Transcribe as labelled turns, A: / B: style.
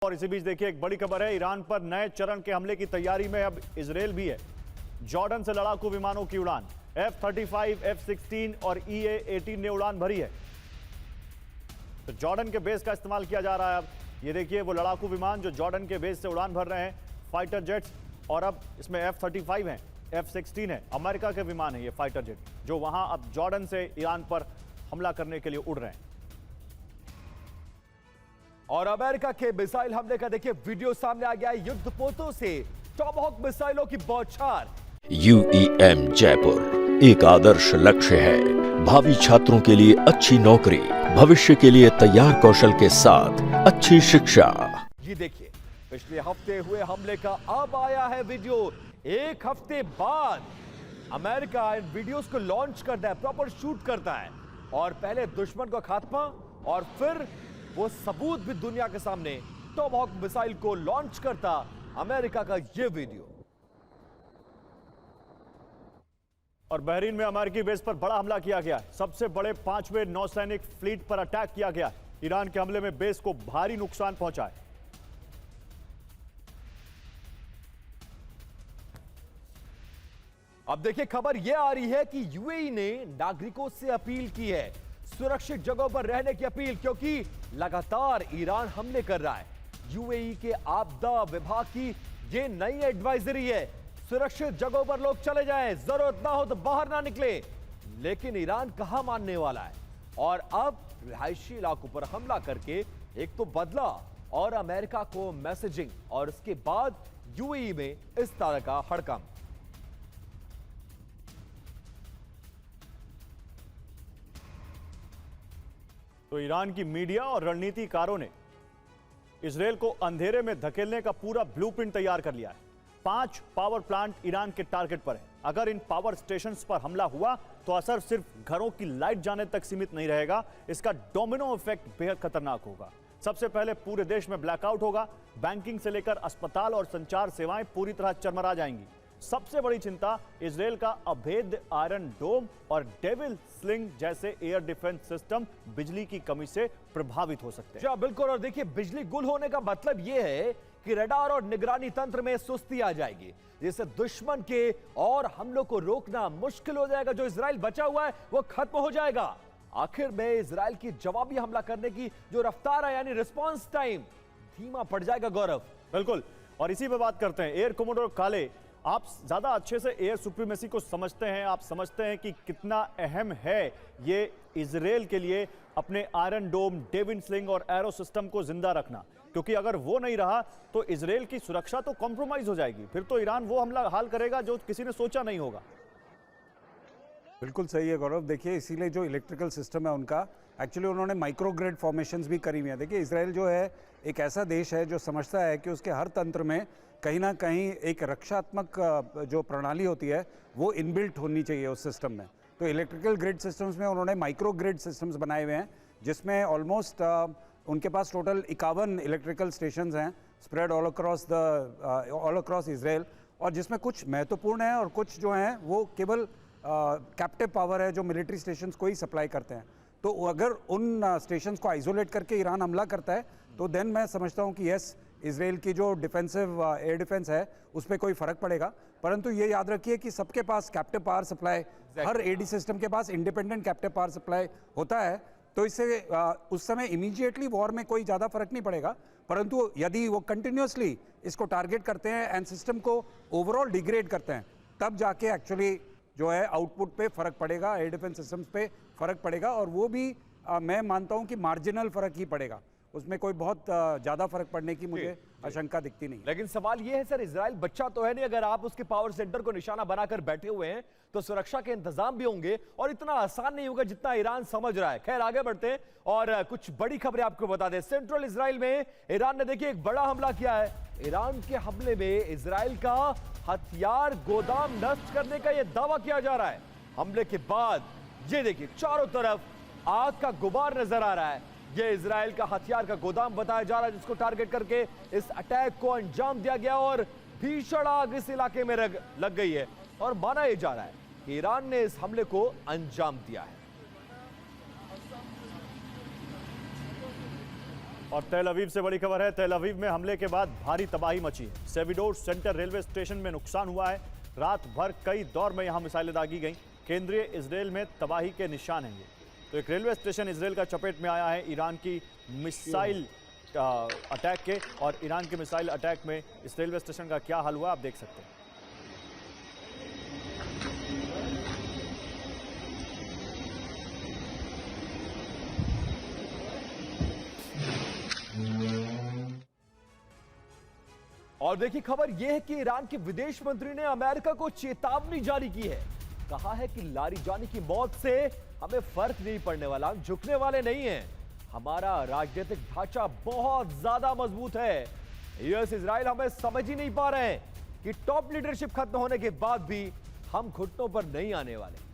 A: और इसी बीच देखिए एक बड़ी खबर है, ईरान पर नए चरण के हमले की तैयारी में अब इजरायल भी है। जॉर्डन से लड़ाकू विमानों की उड़ान, F-35, F-16 और EA-18 ने उड़ान भरी है। तो जॉर्डन के बेस का इस्तेमाल किया जा रहा है। अब ये देखिए वो लड़ाकू विमान जो जॉर्डन के बेस से उड़ान भर रहे हैं, फाइटर जेट्स, और अब इसमें F-35 है, F-16 है, अमेरिका के विमान है ये फाइटर जेट, जो वहां अब जॉर्डन से ईरान पर हमला करने के लिए उड़ रहे हैं।
B: और अमेरिका के मिसाइल हमले का देखिए वीडियो सामने आ गया है। युद्धपोतों से टॉमहॉक मिसाइलों की बौछार।
C: UEM जयपुर एक आदर्श लक्ष्य है। भावी छात्रों के लिए अच्छी नौकरी, भविष्य के लिए तैयार कौशल के साथ अच्छी शिक्षा।
B: ये देखिए पिछले हफ्ते हुए हमले का अब आया है वीडियो। एक हफ्ते बाद अमेरिका इन वीडियोस को लॉन्च करता है, प्रॉपर शूट करता है, और पहले दुश्मन का खात्मा और फिर वो सबूत भी दुनिया के सामने टॉमहॉक मिसाइल को लॉन्च करता अमेरिका का ये वीडियो।
A: और बहरीन में अमेरिकी बेस पर बड़ा हमला किया गया। सबसे बड़े 5वें नौसैनिक फ्लीट पर अटैक किया गया। ईरान के हमले में बेस को भारी नुकसान पहुंचा है।
B: अब देखिए खबर यह आ रही है कि यूएई ने नागरिकों से अपील की है सुरक्षित जगहों पर रहने की अपील, क्योंकि लगातार ईरान हमले कर रहा है। यूएई के आपदा विभाग की ये नई एडवाइजरी है, सुरक्षित जगहों पर लोग चले जाएं, जरूरत ना हो तो बाहर ना निकले। लेकिन ईरान कहां मानने वाला है, और अब रिहायशी इलाकों पर हमला करके एक तो बदला और अमेरिका को मैसेजिंग, और इसके बाद यूएई में इस तरह का हड़कंप।
A: तो ईरान की मीडिया और रणनीतिकारों ने इजरायल को अंधेरे में धकेलने का पूरा ब्लूप्रिंट तैयार कर लिया है। 5 पावर प्लांट ईरान के टारगेट पर है। अगर इन पावर स्टेशंस पर हमला हुआ तो असर सिर्फ घरों की लाइट जाने तक सीमित नहीं रहेगा, इसका डोमिनो इफेक्ट बेहद खतरनाक होगा। सबसे पहले पूरे देश में ब्लैकआउट होगा, बैंकिंग से लेकर अस्पताल और संचार सेवाएं पूरी तरह चरमरा जाएंगी। सबसे बड़ी चिंता इजरायल का अभेद्य आयरन डोम और डेविल स्लिंग जैसे एयर डिफेंस सिस्टम बिजली की कमी से प्रभावित हो सकते हैं।
B: जी बिल्कुल, और देखिए बिजली गुल होने का मतलब यह है कि रडार और निगरानी तंत्र में सुस्ती आ जाएगी, जिससे दुश्मन के और हमलों को रोकना मुश्किल हो जाएगा। जो इजरायल बचा हुआ है वो खत्म हो जाएगा। आखिर में इजरायल की जवाबी हमला करने की जो रफ्तार है, यानी रिस्पॉन्स टाइम, धीमा पड़ जाएगा। गौरव
A: बिल्कुल, और इसी पे बात करते हैं। एयर कमोडोर काले, आप ज्यादा अच्छे से एयर सुप्रीमेसी को समझते हैं, आप समझते हैं कि कितना अहम है ये इजरायल के लिए अपने आयरन डोम, डेविल स्लिंग और एरो सिस्टम को जिंदा रखना, क्योंकि अगर वो नहीं रहा तो इजरायल की सुरक्षा तो कॉम्प्रोमाइज हो जाएगी। फिर तो ईरान वो हमला हाल करेगा जो किसी ने सोचा नहीं होगा।
D: बिल्कुल सही है गौरव। देखिए इसीलिए जो इलेक्ट्रिकल सिस्टम है उनका, एक्चुअली उन्होंने माइक्रो ग्रिड फॉर्मेशंस भी करी हुई है। देखिए इजरायल जो है एक ऐसा देश है जो समझता है कि उसके हर तंत्र में कहीं ना कहीं एक रक्षात्मक जो प्रणाली होती है वो इनबिल्ट होनी चाहिए उस सिस्टम में। तो इलेक्ट्रिकल ग्रिड सिस्टम्स में उन्होंने माइक्रो ग्रिड सिस्टम्स बनाए हुए हैं, जिसमें ऑलमोस्ट उनके पास टोटल 51 इलेक्ट्रिकल स्टेशंस हैं स्प्रेड ऑल अक्रॉस इजरायल, और जिसमें कुछ महत्वपूर्ण हैं और कुछ जो हैं वो केवल कैप्टिव पावर है जो मिलिट्री स्टेशंस को ही सप्लाई करते हैं। तो अगर उन स्टेशंस को आइसोलेट करके ईरान हमला करता है तो देन मैं समझता हूं कि यस, इजरायल की जो डिफेंसिव एयर डिफेंस है उस पर कोई फर्क पड़ेगा। परंतु ये याद रखिए कि सबके पास कैप्टिव पावर सप्लाई, हर एडी सिस्टम के पास इंडिपेंडेंट कैप्टिव पावर सप्लाई होता है, तो इससे उस समय इमीडिएटली वॉर में कोई ज़्यादा फर्क नहीं पड़ेगा। परंतु यदि वो कंटिन्यूसली इसको टारगेट करते हैं एंड सिस्टम को ओवरऑल डिग्रेड करते हैं, तब जाके एक्चुअली जो है आउटपुट पे फर्क पड़ेगा, एयर डिफेंस सिस्टम्स पे फर्क पड़ेगा, और वो भी मैं मानता हूं कि मार्जिनल फर्क ही पड़ेगा, उसमें कोई बहुत ज्यादा फर्क पड़ने की मुझे आशंका दिखती नहीं।
B: लेकिन सवाल यह है सर, इजराइल बच्चा तो है नहीं। अगर आप उसके पावर सेंटर को निशाना बनाकर बैठे हुए हैं तो सुरक्षा के इंतजाम भी होंगे, और इतना आसान नहीं होगा जितना ईरान समझ रहा है। खैर आगे बढ़ते हैं और कुछ बड़ी खबरें आपको बता दें। सेंट्रल इजराइल में ईरान ने देखिए एक बड़ा हमला किया है। ईरान के हमले में इजराइल का हथियार गोदाम नष्ट करने का यह दावा किया जा रहा है। हमले के बाद ये देखिए चारों तरफ आग का गुबार नजर आ रहा है। यह इजराइल का हथियार का गोदाम बताया जा रहा है, जिसको टारगेट करके इस अटैक को अंजाम दिया गया, और भीषण आग इस इलाके में लग गई है। और माना यह जा रहा है कि ईरान ने इस हमले को अंजाम दिया है।
A: और तेल अवीव से बड़ी खबर है। तेल अवीव में हमले के बाद भारी तबाही मची है। सेविडोर सेंटर रेलवे स्टेशन में नुकसान हुआ है। रात भर कई दौर में यहां मिसाइलें दागी गई। केंद्रीय इजराइल में तबाही के निशान हैं ये। तो एक रेलवे स्टेशन इजराइल का चपेट में आया है ईरान की मिसाइल अटैक के, और ईरान के मिसाइल अटैक में इस रेलवे स्टेशन का क्या हाल हुआ आप देख सकते हैं।
B: और देखिए खबर यह है कि ईरान के विदेश मंत्री ने अमेरिका को चेतावनी जारी की है। कहा है कि लारीजानी की मौत से हमें फर्क नहीं पड़ने वाला, हम झुकने वाले नहीं हैं। हमारा राजनीतिक ढांचा बहुत ज्यादा मजबूत है। यूएस इजराइल हमें समझ ही नहीं पा रहे हैं कि टॉप लीडरशिप खत्म होने के बाद भी हम घुटनों पर नहीं आने वाले।